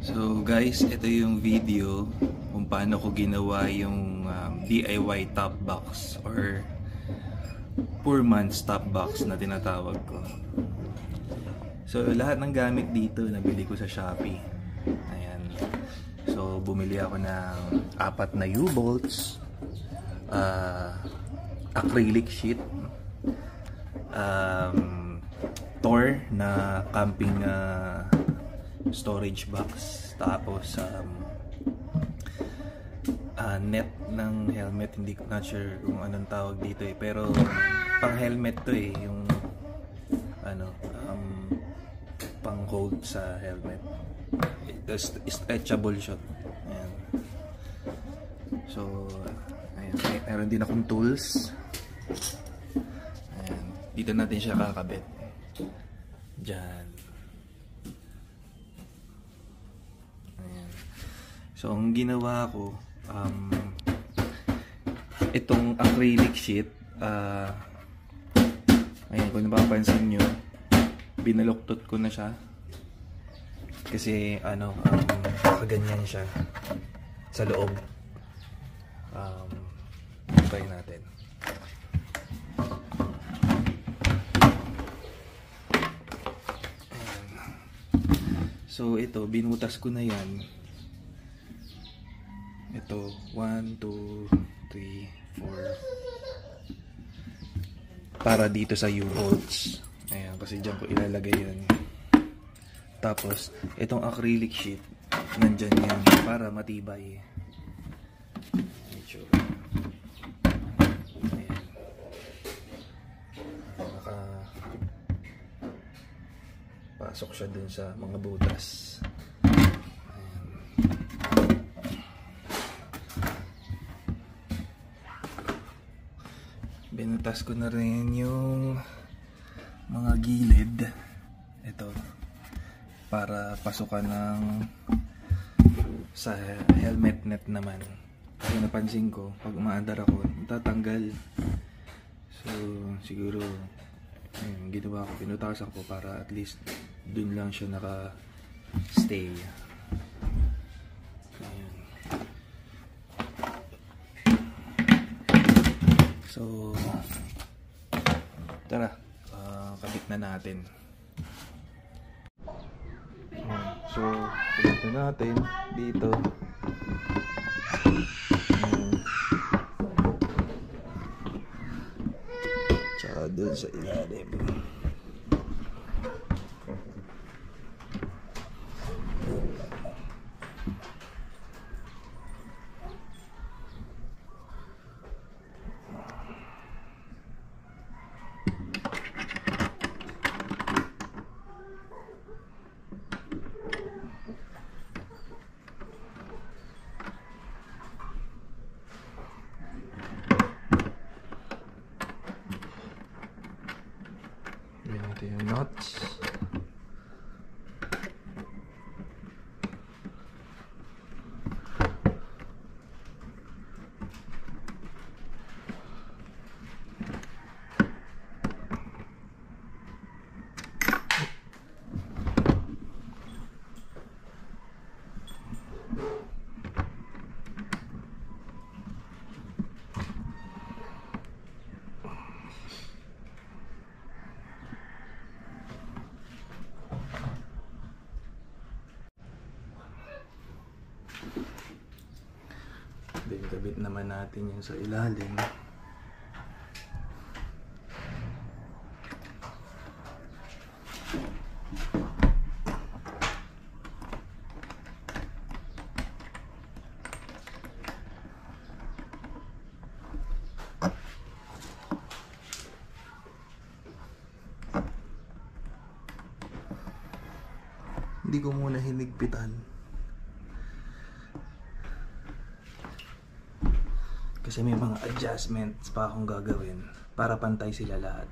So guys, ito yung video kung paano ko ginawa yung DIY top box or poor man's top box na tinatawag ko. So lahat ng gamit dito nabili ko sa Shopee. Ayan. So bumili ako ng 4 na U-bolts, acrylic sheet, Thor na camping storage box, tapos net ng helmet. Hindi ko not sure kung anong tawag dito pero pang helmet to yung pang hold sa helmet. Stretchable siya. Ayan. So ayan, meron din akong tools. Ayan. Dito natin siya kakabit dyan. So, ang ginawa ko, itong acrylic sheet, ayan, kung napapansin nyo, binaluktot ko na siya. Kasi, nakaganyan siya sa loob. Try natin. Ayan. So, ito, binutas ko na yan. Ito, 1, 2, 3, 4 para dito sa U-bolts. Ayan, kasi dyan ko ilalagay yan. Tapos, itong acrylic sheet nandyan yan para matibay. Medyo ayan. Pasok siya dun sa mga butas. Binutas ko na rin yung mga gilid. Ito, para pasukan ng sa helmet net naman. Kasi napansin ko, pag umaandar ako, tatanggal. So, siguro, ayun, ginawa ko, pinutasan ko para at least dun lang siya naka-stay. Ayun. So, tara, kabit na natin. So, kabit na natin dito. Tsaka dun sa ilalim. Ito yung nuts. Then, kabit naman natin yung sa ilalim. Hindi ko muna hinigpitan. Kasi may mga adjustments pa akong gagawin para pantay sila lahat.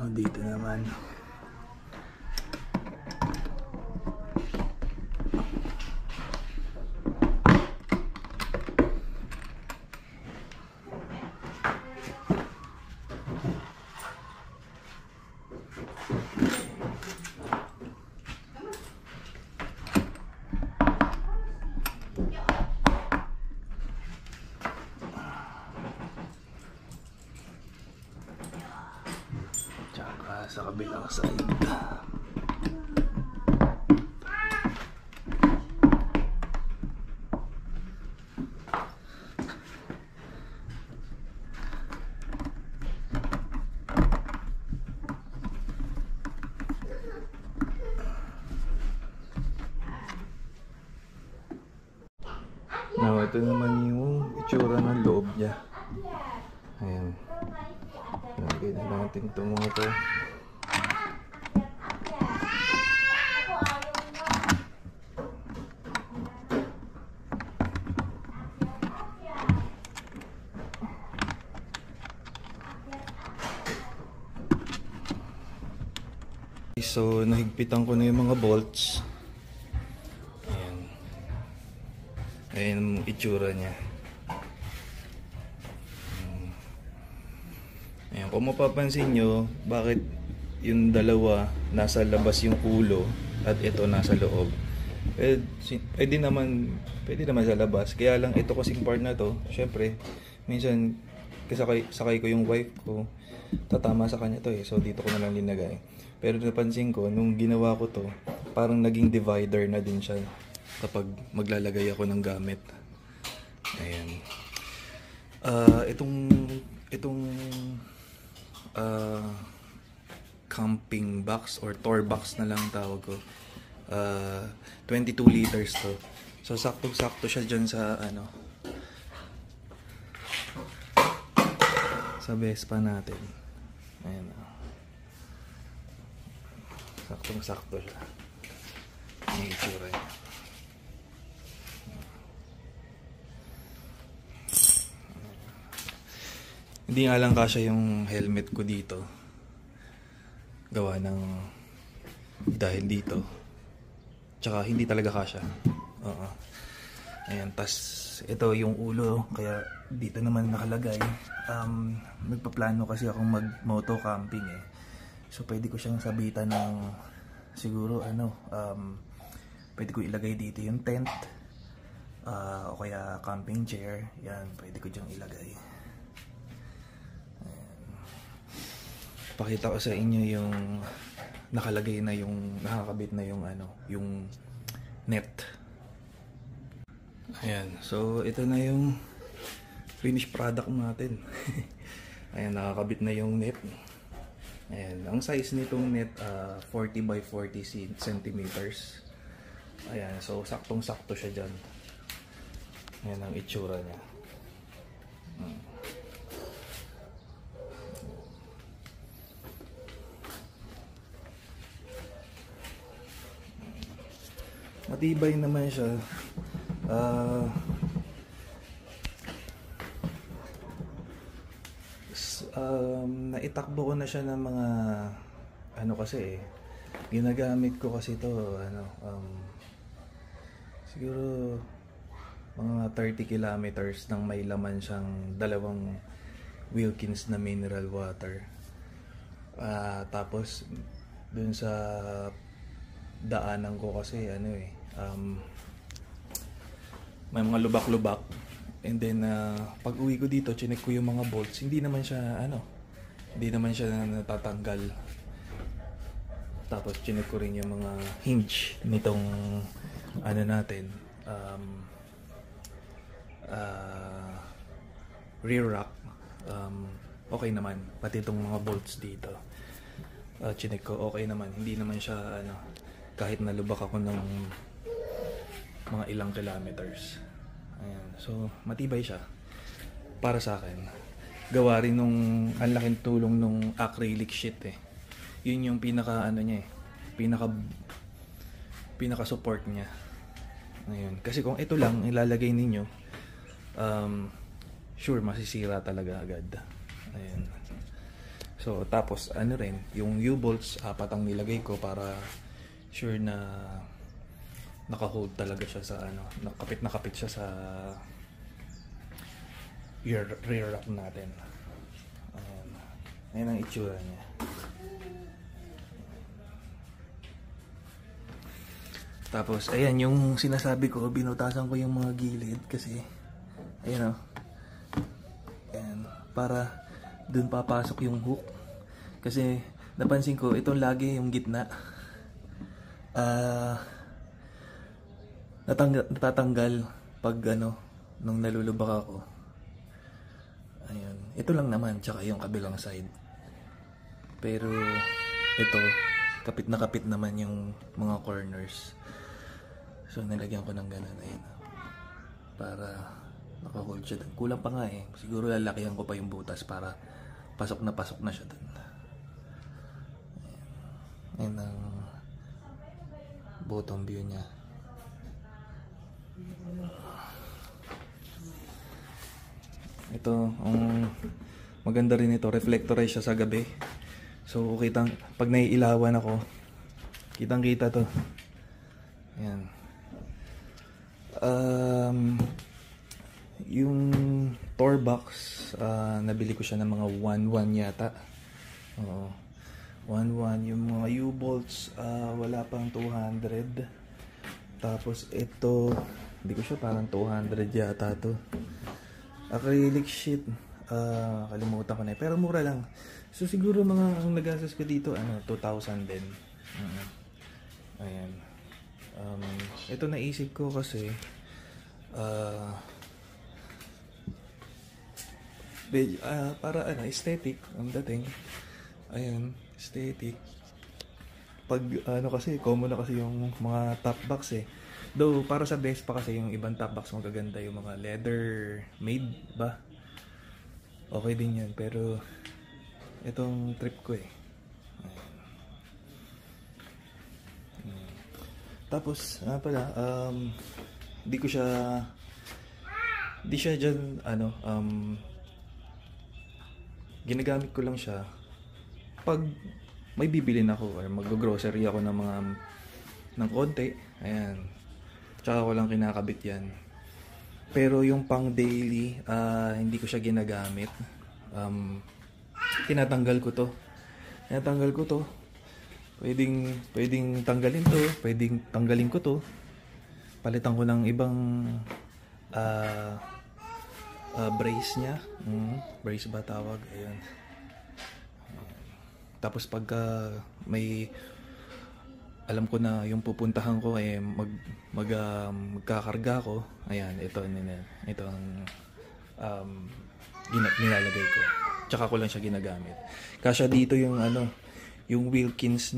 Dito naman. Sa kabilang side. Now, ito naman yung itsura ng loob niya. Ayan. Lagay na natin itong mga to. So, nahigpitan ko na yung mga bolts. Ayan. Ayan ang itsura niya. Ayan. Kung mapapansin nyo, bakit yung dalawa nasa labas yung ulo at ito nasa loob? Pwede naman sa labas. Kaya lang ito kasing part na to, syempre, minsan sakay ko yung wife ko, tatama sa kanya to eh. So, dito ko na lang linagay. Pero napansin ko, nung ginawa ko to, parang naging divider na din siya kapag maglalagay ako ng gamit. Ayan. Itong camping box or tour box na lang tawag ko. 22 liters to. So, saktong-sakto siya dyan sa, sa Vespa natin. Ayan. Saktong-sakto siya. Yung itsura niya. Hindi nga lang kasya yung helmet ko dito. Gawa ng dahil dito. Tsaka hindi talaga kasya. Oo. Ayan, tas ito yung ulo. Kaya dito naman nakalagay. Nagpaplano kasi akong mag-moto camping eh. So, pwede ko siyang sabitan ng siguro, pwede ko ilagay dito yung tent. O kaya camping chair. Yan, pwede ko diyang ilagay. Ayan. Pakita ko sa inyo yung nakalagay na yung, nakakabit na yung, yung net. Ayan, so ito na yung finished product natin. Ayan, nakakabit na yung net. Ayan, ang size nitong net 40 by 40 centimeters. Ayan, so saktong-sakto siya dyan. Ayan ang itsura niya. Matibay naman siya. Naitakbo ko na siya ng mga kasi ginagamit ko kasi to siguro mga 30 kilometers nang may laman siyang dalawang Wilkins na mineral water. Tapos dun sa daanan ko kasi may mga lubak-lubak. And then pag uwi ko dito, chinek ko yung mga bolts. Hindi naman siya natatanggal. Tapos chinek ko rin yung mga hinge nitong natin. Rear rack. Okay naman. Pati itong mga bolts dito. Chinek ko, okay naman. Hindi naman siya kahit nalubak ako ng mga ilang kilometers. Ayan. So, matibay siya. Para sa akin. Gawa rin nung ang laking tulong nung acrylic sheet eh. Yun yung pinaka niya eh. Pinaka support niya. Ayun. Kasi kung ito lang ilalagay ninyo, sure masisira talaga agad. Ayan. So, tapos ano rin, yung U-bolts, 4 ang nilagay ko para sure na naka-hold talaga siya sa ano, nakapit siya sa rear rack natin. Ayan. Ayan ang itsura niya. Tapos, ayan yung sinasabi ko, binutasan ko yung mga gilid kasi, ayan o. Ayan, para dun papasok yung hook. Kasi, napansin ko, itong lagi yung gitna. Natatanggal pag ano, nung nalulubak ako. Ayan, ito lang naman, tsaka yung kabilang side. Pero, ito, kapit na kapit naman yung mga corners. So, nilagyan ko ng ganun, ayun. Para naka-hold siya dun. Kulang pa nga eh. Siguro lalakihan ko pa yung butas para pasok na siya dun. Ayan ang bottom view niya. Ito, maganda rin ito. Reflectorize siya sa gabi. So, pag naiilawan ako, kitang-kita to. Ayan. Yung Tor box, nabili ko siya ng mga 1.1 yata. Oo. 1.1. Yung mga U-bolts, wala pang 200. Tapos ito, hindi ko siya, parang 200 yata to. Acrylic sheet, kalimutan ko na. Pero mura lang. So siguro mga ang nagastos ko dito, 2,000 din. Ayan. Ito naisip ko kasi para aesthetic ang dating. Ayan, aesthetic. Pag kasi common na kasi yung mga top box eh. Though para sa best pa kasi yung ibang top box magaganda, yung mga leather made ba? Okay din yan, pero itong trip ko eh. Tapos pala di siya dyan ginagamit ko lang siya pag may bibilin ako or mag-grocery ako ng konti. Ayan, tsaka ko lang kinakabit yan. Pero yung pang daily, hindi ko siya ginagamit. Tinatanggal ko to. Pwedeng tanggalin to, pwedeng tanggalin ko to. Palitan ko ng ibang brace niya. Brace ba tawag? Ayan. Tapos pagka may alam ko na yung pupuntahan ko eh magkakarga ko. Ayan, ito ang nilalagay ko. Tsaka ko lang siya ginagamit. Kasya dito yung yung Wilkins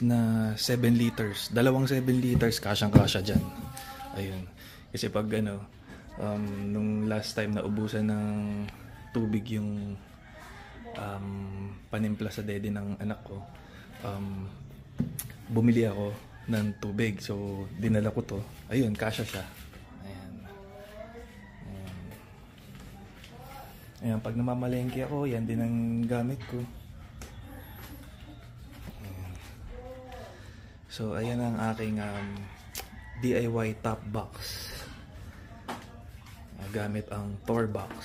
na 7 liters. Dalawang 7 liters, kasyang-kasya dyan. Ayun. Kasi pag nung last time na ubusan ng tubig yung panimpla sa dede ng anak ko, bumili ako ng tubig. So, dinala ko to. Ayun, kasya siya. Ayan, pag namamalengke ako, yan din ang gamit ko. Ayan. So, ayan ang aking DIY top box. Gamit ang Tor box.